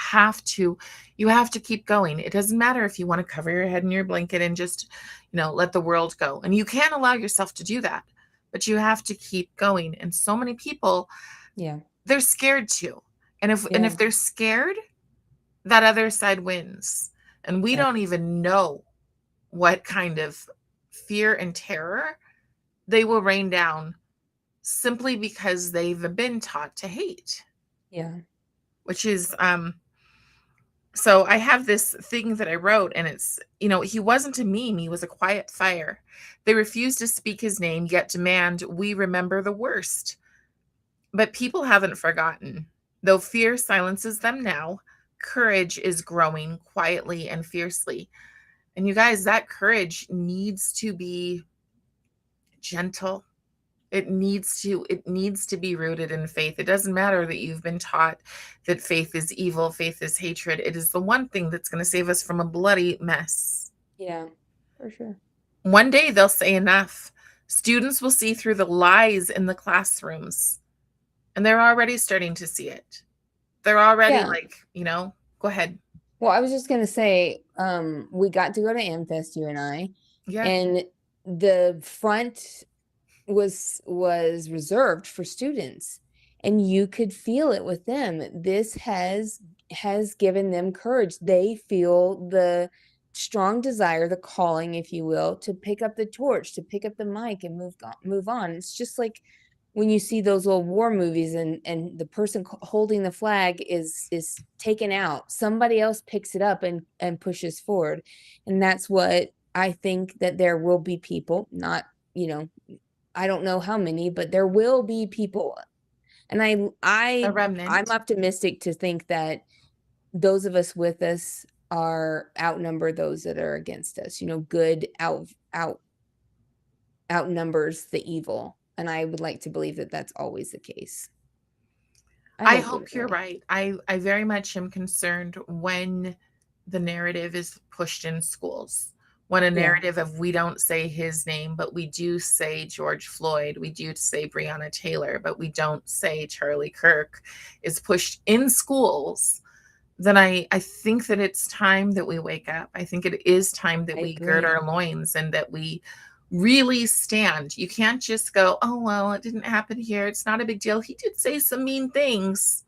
have to you have to keep going. It doesn't matter if you want to cover your head in your blanket and just, let the world go. And you can allow yourself to do that, but you have to keep going. And so many people, Yeah. they're scared to. And if Yeah. they're scared, that other side wins. And we Right. don't even know what kind of fear and terror they will rain down simply because they've been taught to hate, Yeah. which is so I have this thing that I wrote, and it's, he wasn't a meme, he was a quiet fire. They refuse to speak his name, yet demand we remember the worst. But people haven't forgotten. Though fear silences them now, courage is growing quietly and fiercely. And you guys, that courage needs to be gentle. It needs to be rooted in faith. It doesn't matter that you've been taught that faith is evil, faith is hatred. It is the one thing that's going to save us from a bloody mess. Yeah. For sure. One day they'll say enough. Students will see through the lies in the classrooms, and they're already starting to see it. They're already Yeah. like, go ahead. Well, I was just gonna say, we got to go to Amfest, you and I, Yeah. and the front was reserved for students, and you could feel it with them. This has given them courage. They feel the strong desire, the calling, if you will, to pick up the torch, to pick up the mic and move on. It's just like when you see those old war movies, and the person holding the flag is taken out, somebody else picks it up and pushes forward. And that's what I think, that there will be people, not, you know, I don't know how many, but there will be people. And A I'm remnant. optimistic to think that those of us with us are outnumber those that are against us. Good outnumbers the evil. And I would like to believe that that's always the case. I I hope we're hope you're right. right. I very much am concerned when the narrative is pushed in schools. When a Yeah. narrative of we don't say his name, but we do say George Floyd, we do say Breonna Taylor, but we don't say Charlie Kirk is pushed in schools, then I think that it's time that we wake up. I think it is time that I we gird agree. our loins and that we really stand. You can't just go, oh, well, it didn't happen here. It's not a big deal. He did say some mean things.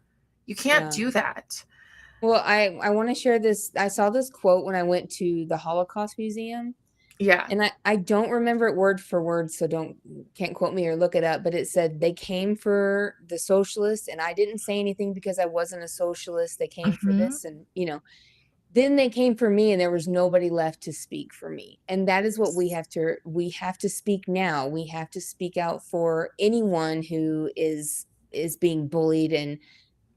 You can't Yeah. do that. Well, I want to share this. I saw this quote when I went to the Holocaust Museum, Yeah. and I don't remember it word for word, so can't quote me or look it up, but it said they came for the socialists, and I didn't say anything because I wasn't a socialist. They came for Hmm. this, and then they came for me, and there was nobody left to speak for me. And that is what we have to speak now. We have to speak out for anyone who is being bullied and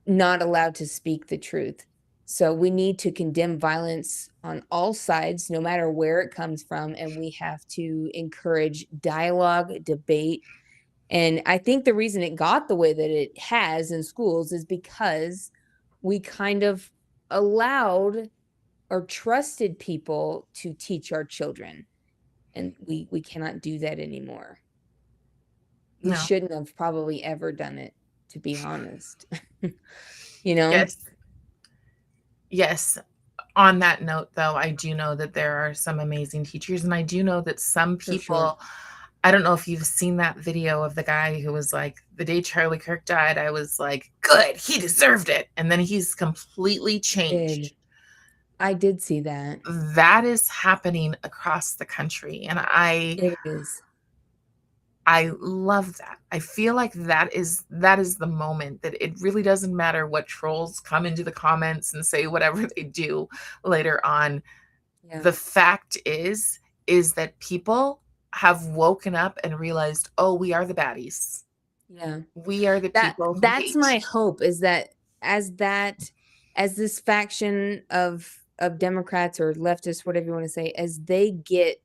not allowed to speak the truth. So we need to condemn violence on all sides, no matter where it comes from. And we have to encourage dialogue, debate. And I think the reason it got the way that it has in schools is because we kind of allowed or trusted people to teach our children. And we cannot do that anymore. We No. shouldn't have probably ever done it, to be honest. you know? Yes. Yes. On that note, though, I do know that there are some amazing teachers, and I do know that some For sure. people, I don't know if you've seen that video of the guy who was like, the day Charlie Kirk died, I was like, good, he deserved it. And then he's completely Did. changed. I did see that. That is happening across the country, and It is. I love that. I feel like that is the moment that it really doesn't matter what trolls come into the comments and say whatever they do later on. Yeah. The fact is that people have woken up and realized, "Oh, we are the baddies. Yeah. We are the people who That's hate." my hope, is that as this faction of Democrats or leftists, whatever you want to say, as they get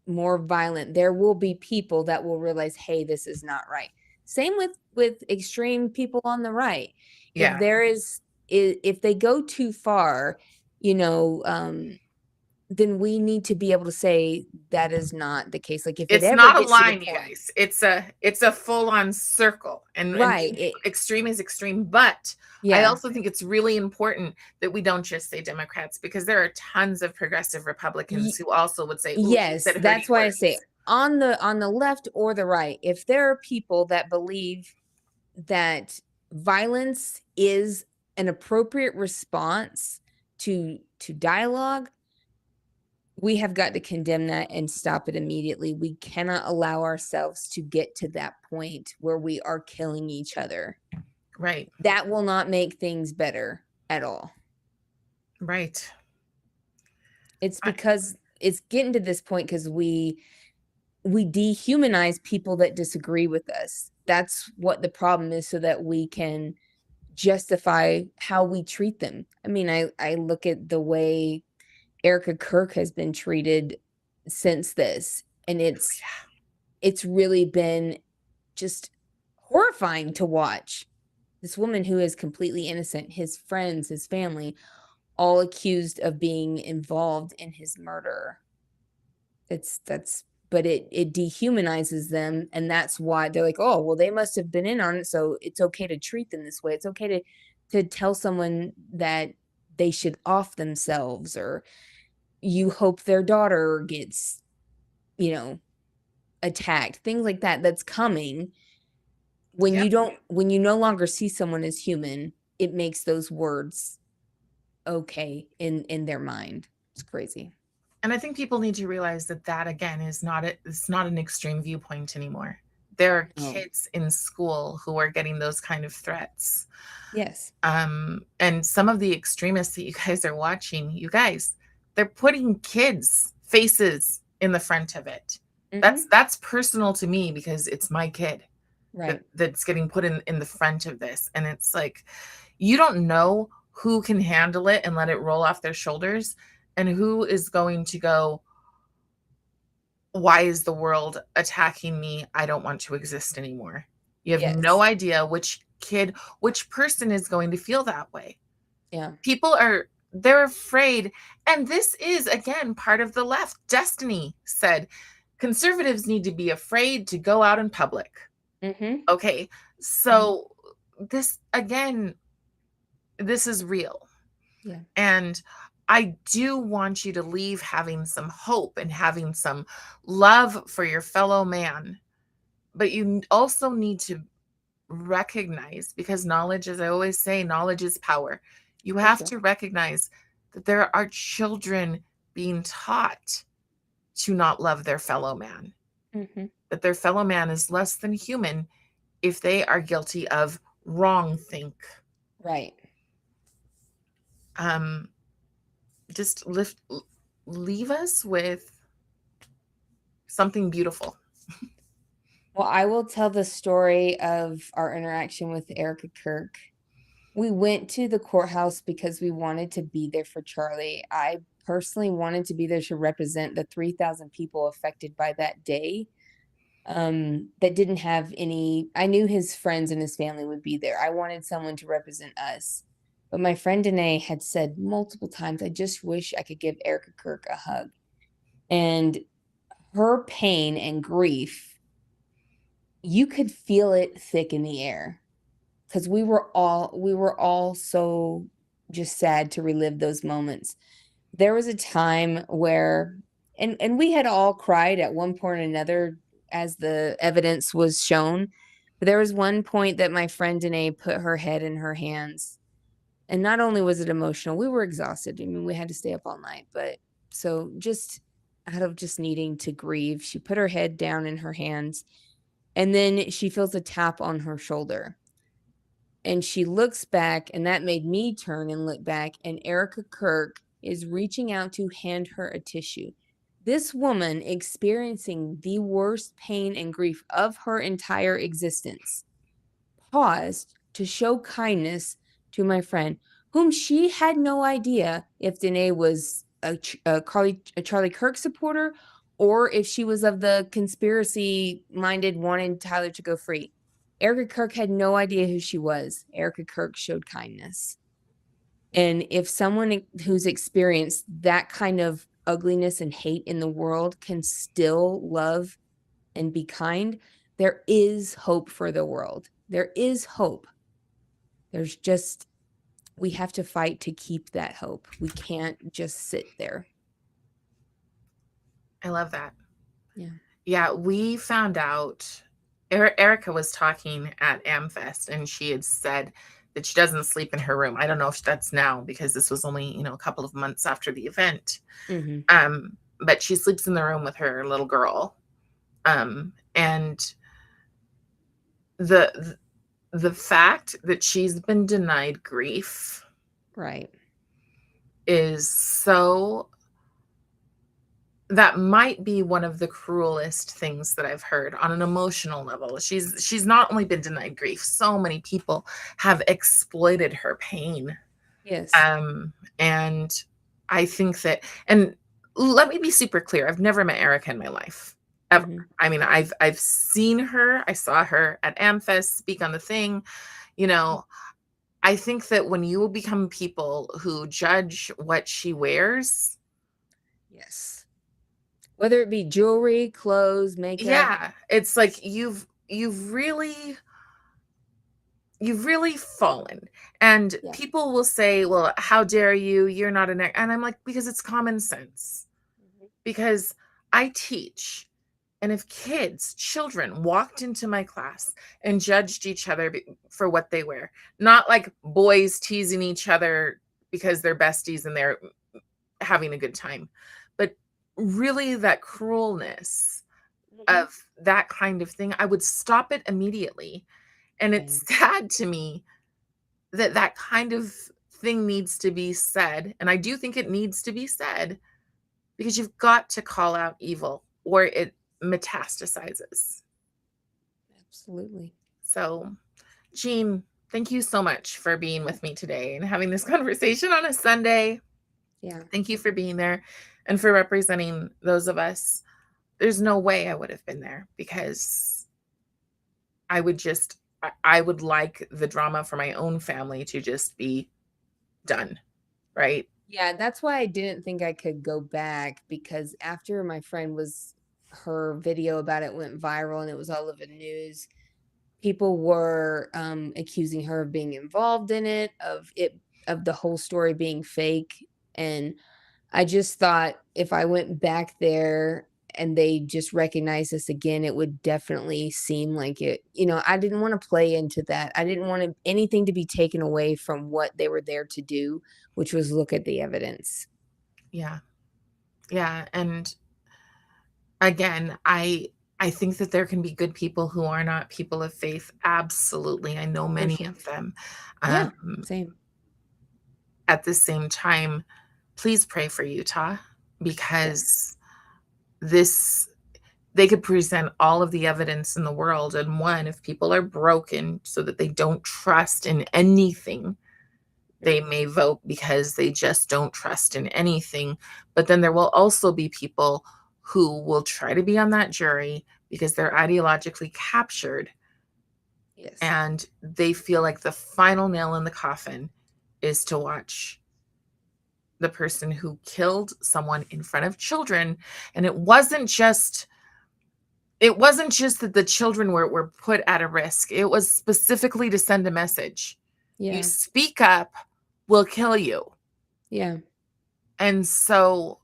more violent, there will be people that will realize, hey, this is not right. Same with extreme people on the right. If Yeah. there is if they go too far, you know, then we need to be able to say that is not the case. Like if it It's ever not a gets to the line, you point, guys. It's a full-on circle. And right? extreme is extreme, but I Yeah. also think it's really important that we don't just say Democrats, because there are tons of progressive Republicans who also would say, "Ooh, she Yes, said hurting that's why I say words." on the left or the right, if there are people that believe that violence is an appropriate response to dialogue, we have got to condemn that and stop it immediately. We cannot allow ourselves to get to that point where we are killing each other. Right. That will not make things better at all. Right. It's I, because it's getting to this point because we dehumanize people that disagree with us. That's what the problem is, so that we can justify how we treat them. I mean, I look at the way Erica Kirk has been treated since this, and it's really been just horrifying to watch. This woman who is completely innocent, his friends, his family, all accused of being involved in his murder. That's but it dehumanizes them, and that's why they're like, oh well, they must have been in on it, so it's okay to treat them this way. It's okay to tell someone that they should off themselves, or you hope their daughter gets, you know, attacked, things like that. That's coming when yep. when you no longer see someone as human. It makes those words okay in their mind. It's crazy. And I think people need to realize that that again is not it's not an extreme viewpoint anymore. There are Oh, kids in school who are getting those kind of threats. yes. And some of the extremists that you guys are watching, you guys, they're putting kids' faces in the front of it. Mm-hmm. That's personal to me because it's my kid Right. that's getting put in the front of this. And it's like, you don't know who can handle it and let it roll off their shoulders, and who is going to go, why is the world attacking me? I don't want to exist anymore. You have no Yes. idea which kid, which person is going to feel that way. Yeah. People are, they're afraid. And this is, again, part of the left. Destiny said conservatives need to be afraid to go out in public. Mm-hmm. Okay. So, this, again, this is real. Yeah. And I do want you to leave having some hope and having some love for your fellow man. But you also need to recognize, because knowledge, as I always say, knowledge is power. You For have sure. to recognize that there are children being taught to not love their fellow man, Mm-hmm. that their fellow man is less than human if they are guilty of wrong think. Right. Um, just leave us with something beautiful. Well, I will tell the story of our interaction with Erica Kirk. We went to the courthouse because we wanted to be there for Charlie. I personally wanted to be there to represent the 3,000 people affected by that day. That didn't have any, I knew his friends and his family would be there. I wanted someone to represent us. But my friend Danae had said multiple times, I just wish I could give Erica Kirk a hug. And her pain and grief, you could feel it thick in the air, because we were all so just sad to relive those moments. There was a time where, and we had all cried at one point or another as the evidence was shown. But there was one point that my friend Danae put her head in her hands, And not only was it emotional, we were exhausted. I mean, we had to stay up all night, but so just out of just needing to grieve, she put her head down in her hands, and then she feels a tap on her shoulder. And she looks back, and that made me turn and look back, and Erica Kirk is reaching out to hand her a tissue. This woman, experiencing the worst pain and grief of her entire existence, paused to show kindness to my friend, whom she had no idea if Danae was a Charlie Kirk supporter or if she was of the conspiracy minded, wanting Tyler to go free. Erica Kirk had no idea who she was. Erica Kirk showed kindness. And if someone who's experienced that kind of ugliness and hate in the world can still love and be kind, there is hope for the world. There is hope. There's just, we have to fight to keep that hope. We can't just sit there. I love that. Yeah. Yeah, we found out Erica was talking at AmFest, and she had said that she doesn't sleep in her room. I don't know if that's now, because this was only, a couple of months after the event. But she sleeps in the room with her little girl. And the fact that she's been denied grief, right, is so, that might be one of the cruelest things that I've heard on an emotional level. She's not only been denied grief, so many people have exploited her pain. Yes. And I think that, and let me be super clear, I've never met Erica in my life. Ever. I mean, I've seen her. I saw her at AmFest speak on the thing. I think that when you become people who judge what she wears, yes, whether it be jewelry, clothes, makeup, yeah, it's like you've really fallen. And people will say, well, how dare you? You're not an, and I'm like, because it's common sense. Because I teach. And if children walked into my class and judged each other for what they wear, not like boys teasing each other because they're besties and they're having a good time, but really that cruelness of that kind of thing, I would stop it immediately. And it's sad to me that that kind of thing needs to be said. And I do think it needs to be said, because you've got to call out evil or it metastasizes. Absolutely. So, Jean, thank you so much for being with me today and having this conversation on a Sunday. Yeah. Thank you for being there and for representing those of us. There's no way I would have been there, because I would like the drama for my own family to just be done, right? Yeah, that's why I didn't think I could go back, because after my friend her video about it went viral and it was all over the news, people were accusing her of being involved in it, of the whole story being fake. And I just thought if I went back there and they just recognized this again, it would definitely seem like it. I didn't want to play into that. I didn't want anything to be taken away from what they were there to do, which was look at the evidence. Yeah. Yeah. And again, I think that there can be good people who are not people of faith. Absolutely. I know many of them. Yeah, same. At the same time, please pray for Utah, because they could present all of the evidence in the world. And one, if people are broken so that they don't trust in anything, they may vote because they just don't trust in anything. But then there will also be people who will try to be on that jury because they're ideologically captured. Yes. And they feel like the final nail in the coffin is to watch the person who killed someone in front of children. And it wasn't just that the children were put at a risk. It was specifically to send a message. Yeah. You speak up, we'll kill you. Yeah. And so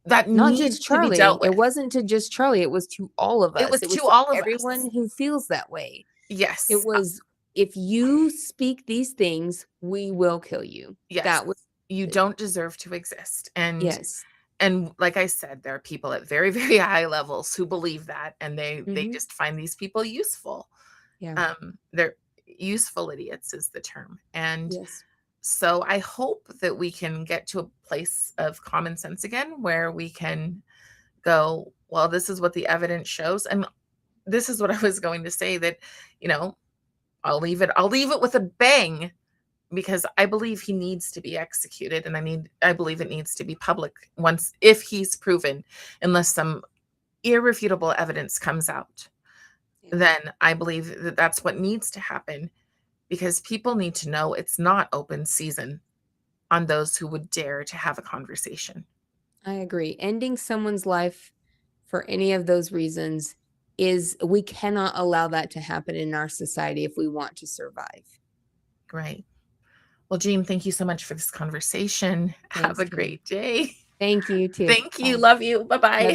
that not needs just Charlie. to be dealt with. It wasn't to just Charlie. It was to all of us. It was to to all of everyone us. who feels that way. Yes. It was if you speak these things, we will kill you. Yes. That was You don't deserve to exist. yes. And like I said, there are people at very, very high levels who believe that, and they Mhm. just find these people useful. Yeah. They're useful idiots is the term. And Yes. so I hope that we can get to a place of common sense again where we can go, well, this is what the evidence shows. And this is what I was going to say, that, you know, I'll leave it with a bang, because I believe he needs to be executed, and I believe it needs to be public once, if he's proven, unless some irrefutable evidence comes out. Yeah. Then I believe that that's what needs to happen, because people need to know it's not open season on those who would dare to have a conversation. I agree. Ending someone's life for any of those reasons is we cannot allow that to happen in our society if we want to survive. Right. Well, Jean, thank you so much for this conversation. Have Thanks, a Kim. great day. Thank you too. Thank you. Bye. Love you. Bye bye. Love